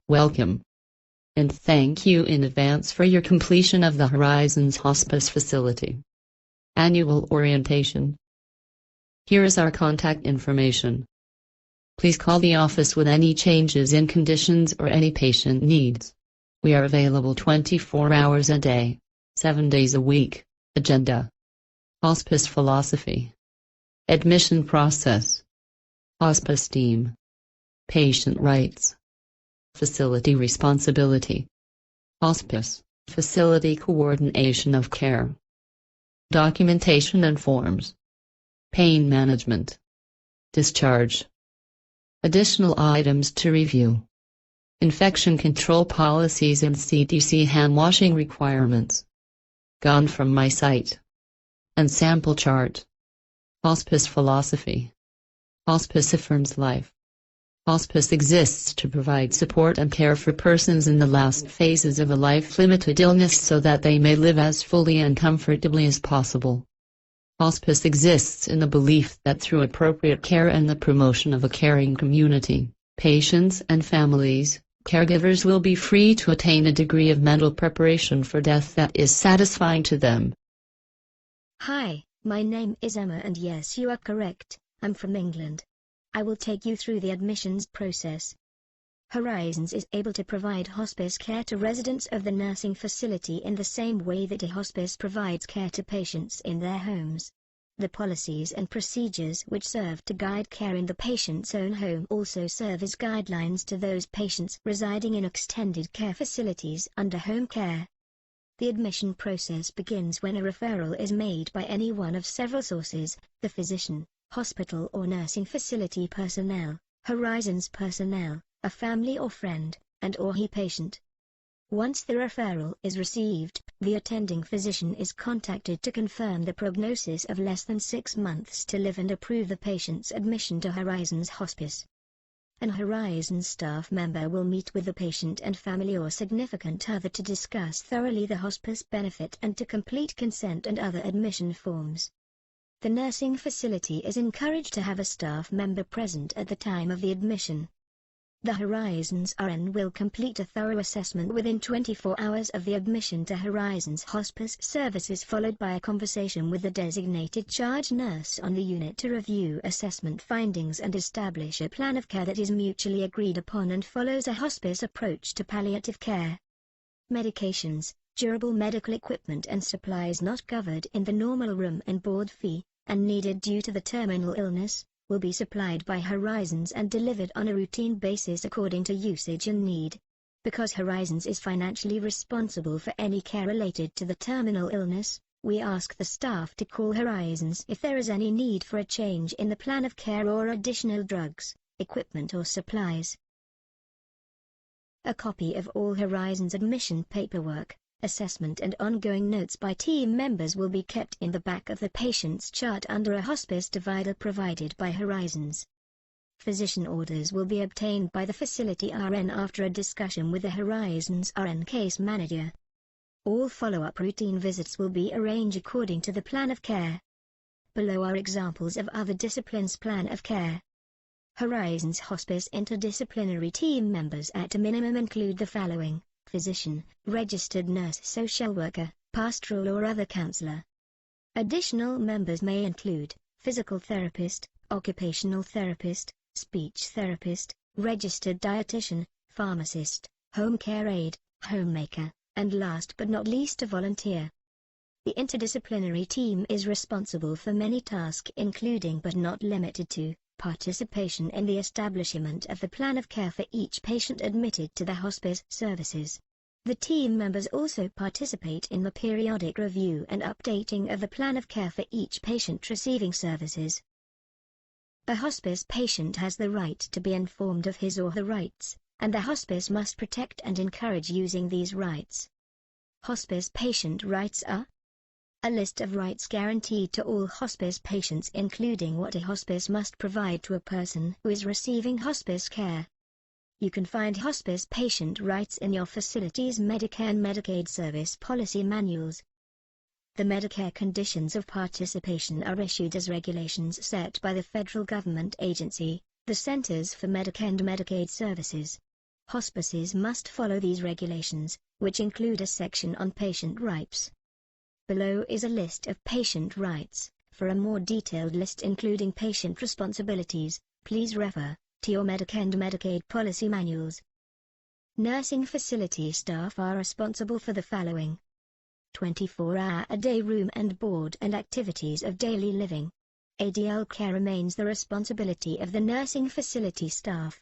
Welcome, and thank you in advance for your completion of the Horizons Hospice Facility Annual Orientation. Here is our contact information. Please call the office with any changes in conditions or any patient needs. We are available 24 hours a day, 7 days a week. Agenda: Hospice Philosophy, Admission Process, Hospice Team, Patient Rights, Facility Responsibility, Hospice Facility Coordination of Care, Documentation and Forms, Pain Management, Discharge. Additional items to review: Infection control policies and CDC hand-washing requirements. Gone from my site. And sample chart. Hospice Philosophy. Hospice affirms life. Hospice exists to provide support and care for persons in the last phases of a life-limited illness so that they may live as fully and comfortably as possible. Hospice exists in the belief that through appropriate care and the promotion of a caring community, patients and families, caregivers will be free to attain a degree of mental preparation for death that is satisfying to them. Hi, my name is Emma, and yes, you are correct, I'm from England. I will take you through the admissions process. Horizons is able to provide hospice care to residents of the nursing facility in the same way that a hospice provides care to patients in their homes. The policies and procedures which serve to guide care in the patient's own home also serve as guidelines to those patients residing in extended care facilities under home care. The admission process begins when a referral is made by any one of several sources: the physician, hospital or nursing facility personnel, Horizons personnel, a family or friend, and/or he patient. Once the referral is received, the attending physician is contacted to confirm the prognosis of less than 6 months to live and approve the patient's admission to Horizons Hospice. An Horizons staff member will meet with the patient and family or significant other to discuss thoroughly the hospice benefit and to complete consent and other admission forms. The nursing facility is encouraged to have a staff member present at the time of the admission. The Horizons RN will complete a thorough assessment within 24 hours of the admission to Horizons Hospice Services, followed by a conversation with the designated charge nurse on the unit to review assessment findings and establish a plan of care that is mutually agreed upon and follows a hospice approach to palliative care. Medications, durable medical equipment and supplies not covered in the normal room and board fee, and needed due to the terminal illness, will be supplied by Horizons and delivered on a routine basis according to usage and need. Because Horizons is financially responsible for any care related to the terminal illness, we ask the staff to call Horizons if there is any need for a change in the plan of care or additional drugs, equipment or supplies. A copy of all Horizons admission paperwork, assessment and ongoing notes by team members will be kept in the back of the patient's chart under a hospice divider provided by Horizons. Physician orders will be obtained by the facility RN after a discussion with the Horizons RN case manager. All follow-up routine visits will be arranged according to the plan of care. Below are examples of other disciplines' plan of care. Horizons Hospice interdisciplinary team members at a minimum include the following: physician, registered nurse, social worker, pastoral or other counselor. Additional members may include physical therapist, occupational therapist, speech therapist, registered dietitian, pharmacist, home care aide, homemaker, and last but not least a volunteer. The interdisciplinary team is responsible for many tasks including but not limited to participation in the establishment of the plan of care for each patient admitted to the hospice services. The team members also participate in the periodic review and updating of the plan of care for each patient receiving services. A hospice patient has the right to be informed of his or her rights, and the hospice must protect and encourage using these rights. Hospice patient rights are a list of rights guaranteed to all hospice patients, including what a hospice must provide to a person who is receiving hospice care. You can find hospice patient rights in your facility's Medicare and Medicaid service policy manuals. The Medicare conditions of participation are issued as regulations set by the federal government agency, the Centers for Medicare and Medicaid Services. Hospices must follow these regulations, which include a section on patient rights. Below is a list of patient rights. For a more detailed list including patient responsibilities, please refer to your Medicare and Medicaid policy manuals. Nursing facility staff are responsible for the following: 24-hour-a-day room and board and activities of daily living. ADL care remains the responsibility of the nursing facility staff.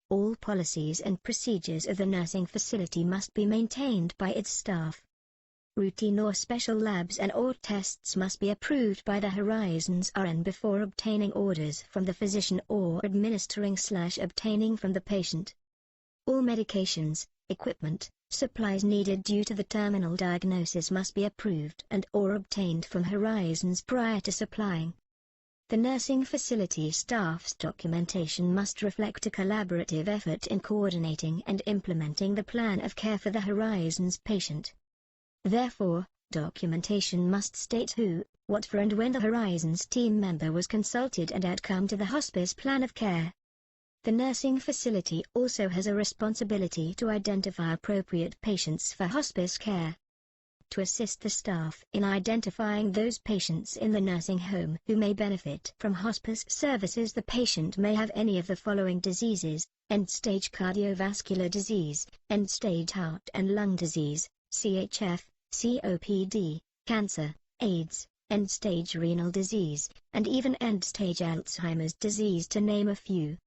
All policies and procedures of the nursing facility must be maintained by its staff. Routine or special labs and/or tests must be approved by the Horizons RN before obtaining orders from the physician or administering/obtaining from the patient. All medications, equipment, supplies needed due to the terminal diagnosis must be approved and/or obtained from Horizons prior to supplying. The nursing facility staff's documentation must reflect a collaborative effort in coordinating and implementing the plan of care for the Horizons patient. Therefore, documentation must state who, what for and when the Horizons team member was consulted and outcome to the hospice plan of care. The nursing facility also has a responsibility to identify appropriate patients for hospice care. To assist the staff in identifying those patients in the nursing home who may benefit from hospice services, the patient may have any of the following diseases: end-stage cardiovascular disease, end-stage heart and lung disease, CHF, COPD, cancer, AIDS, end-stage renal disease, and even end-stage Alzheimer's disease, to name a few.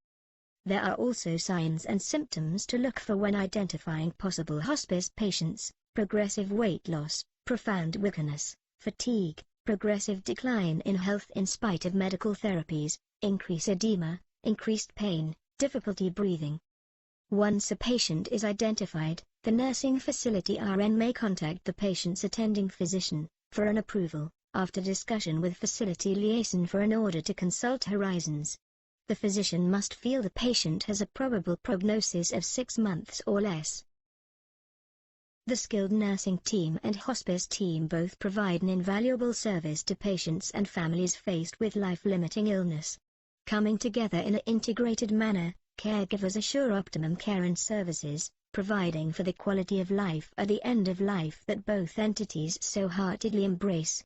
There are also signs and symptoms to look for when identifying possible hospice patients: progressive weight loss, profound weakness, fatigue, progressive decline in health in spite of medical therapies, increased edema, increased pain, difficulty breathing. Once a patient is identified, the nursing facility RN may contact the patient's attending physician for an approval, after discussion with facility liaison for an order to consult Horizons. The physician must feel the patient has a probable prognosis of 6 months or less. The skilled nursing team and hospice team both provide an invaluable service to patients and families faced with life-limiting illness. Coming together in an integrated manner, caregivers assure optimum care and services, providing for the quality of life at the end of life that both entities so heartedly embrace.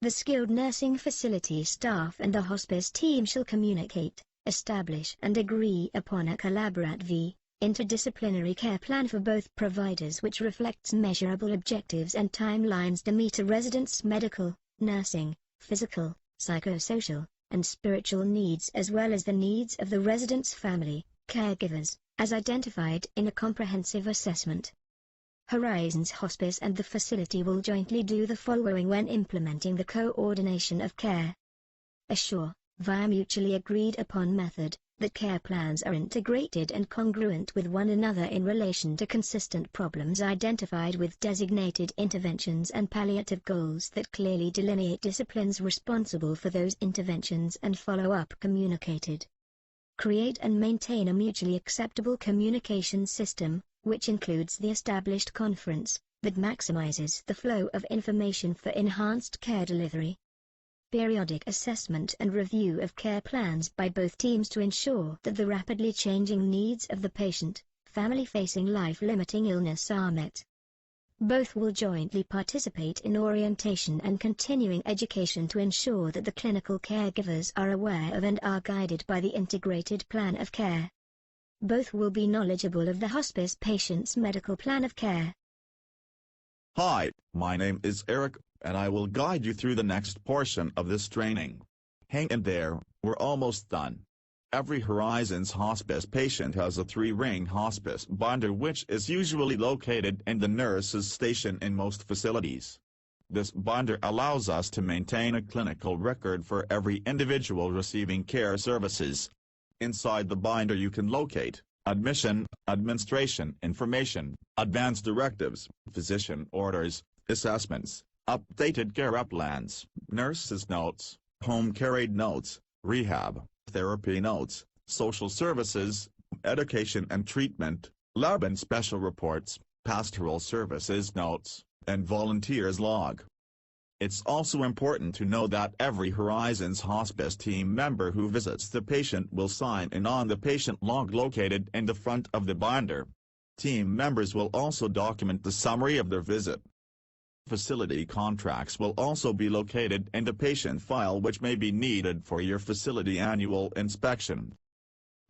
The skilled nursing facility staff and the hospice team shall communicate, establish and agree upon a collaborative, interdisciplinary care plan for both providers which reflects measurable objectives and timelines to meet a resident's medical, nursing, physical, psychosocial, and spiritual needs, as well as the needs of the resident's family, caregivers, as identified in a comprehensive assessment. Horizons Hospice and the facility will jointly do the following when implementing the coordination of care. Assure, via mutually agreed upon method, that care plans are integrated and congruent with one another in relation to consistent problems identified with designated interventions and palliative goals that clearly delineate disciplines responsible for those interventions and follow-up communicated. Create and maintain a mutually acceptable communication system, which includes the established conference, that maximizes the flow of information for enhanced care delivery. Periodic assessment and review of care plans by both teams to ensure that the rapidly changing needs of the patient, family facing life-limiting illness are met. Both will jointly participate in orientation and continuing education to ensure that the clinical caregivers are aware of and are guided by the integrated plan of care. Both will be knowledgeable of the hospice patient's medical plan of care. Hi, my name is Eric, and I will guide you through the next portion of this training. Hang in there, we're almost done. Every Horizons Hospice patient has a 3-ring hospice binder, which is usually located in the nurse's station in most facilities. This binder allows us to maintain a clinical record for every individual receiving care services. Inside the binder you can locate admission, administration information, advance directives, physician orders, assessments, updated care plans, nurses' notes, home care aid notes, rehab, therapy notes, social services, education and treatment, lab and special reports, pastoral services notes, and volunteers log. It's also important to know that every Horizons Hospice team member who visits the patient will sign in on the patient log located in the front of the binder. Team members will also document the summary of their visit. Facility contracts will also be located in the patient file, which may be needed for your facility annual inspection.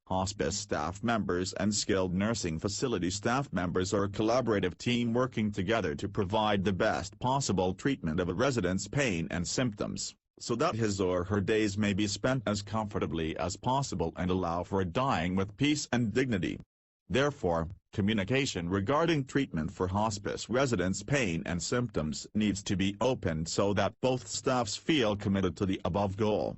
Hospice staff members and skilled nursing facility staff members are a collaborative team working together to provide the best possible treatment of a resident's pain and symptoms, so that his or her days may be spent as comfortably as possible and allow for a dying with peace and dignity. Therefore, communication regarding treatment for hospice residents' pain and symptoms needs to be opened so that both staffs feel committed to the above goal.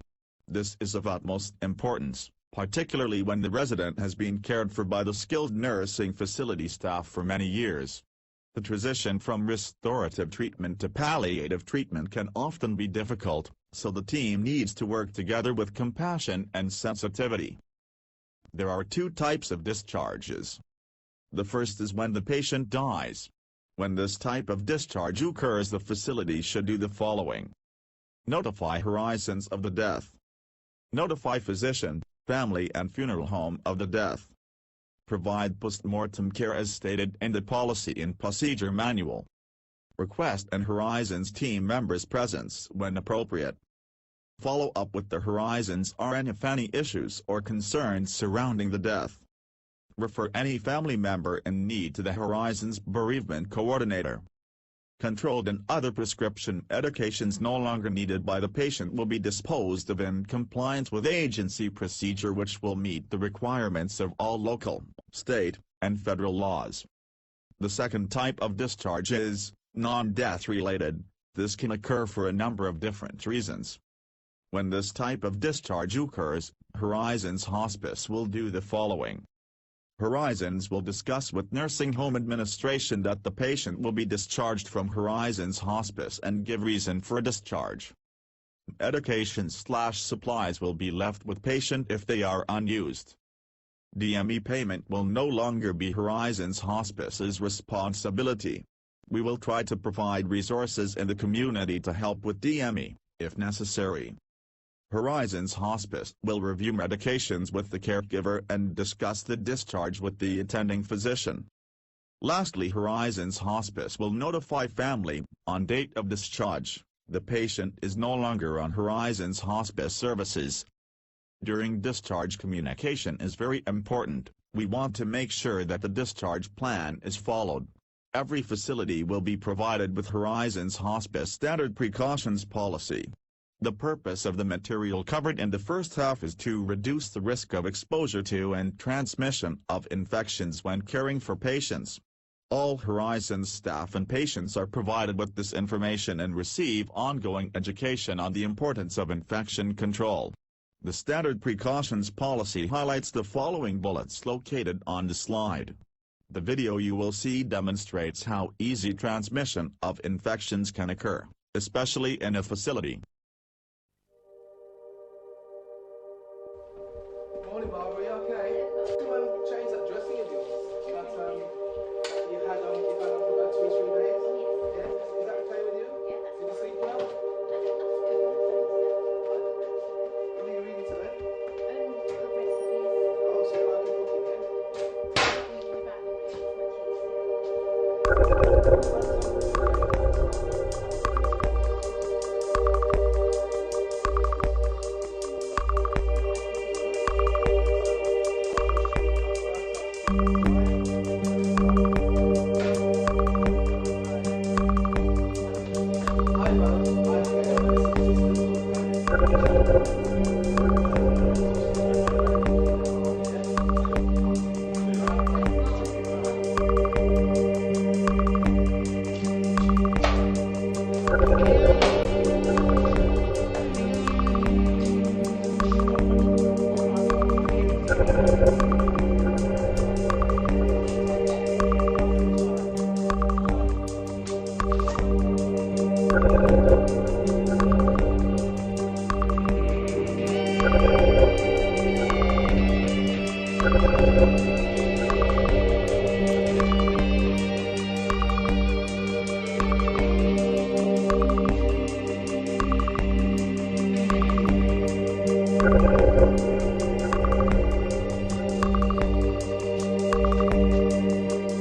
This is of utmost importance, particularly when the resident has been cared for by the skilled nursing facility staff for many years. The transition from restorative treatment to palliative treatment can often be difficult, so the team needs to work together with compassion and sensitivity. There are two types of discharges. The first is when the patient dies. When this type of discharge occurs, the facility should do the following: notify Horizons of the death. Notify physician, family and funeral home of the death. Provide post-mortem care as stated in the Policy and Procedure Manual. Request an Horizons team member's presence when appropriate. Follow up with the Horizons RN if any issues or concerns surrounding the death. Refer any family member in need to the Horizons Bereavement Coordinator. Controlled and other prescription medications no longer needed by the patient will be disposed of in compliance with agency procedure, which will meet the requirements of all local, state, and federal laws. The second type of discharge is non-death related. This can occur for a number of different reasons. When this type of discharge occurs, Horizons Hospice will do the following. Horizons will discuss with nursing home administration that the patient will be discharged from Horizons Hospice and give reason for discharge. Medications/supplies will be left with patient if they are unused. DME payment will no longer be Horizons Hospice's responsibility. We will try to provide resources in the community to help with DME, if necessary. Horizons Hospice will review medications with the caregiver and discuss the discharge with the attending physician. Lastly, Horizons Hospice will notify family, on date of discharge, the patient is no longer on Horizons Hospice services. During discharge, communication is very important. We want to make sure that the discharge plan is followed. Every facility will be provided with Horizons Hospice Standard Precautions Policy. The purpose of the material covered in the first half is to reduce the risk of exposure to and transmission of infections when caring for patients. All Horizons staff and patients are provided with this information and receive ongoing education on the importance of infection control. The Standard Precautions Policy highlights the following bullets located on the slide. The video you will see demonstrates how easy transmission of infections can occur, especially in a facility. Morning, Barbara. Are you okay? You change that dressing of yours that you've had on for about 2 or 3 days. Yeah. Is that okay with you? Yeah. Did you sleep well? What are you reading today? Oh, so you like cooking, yeah?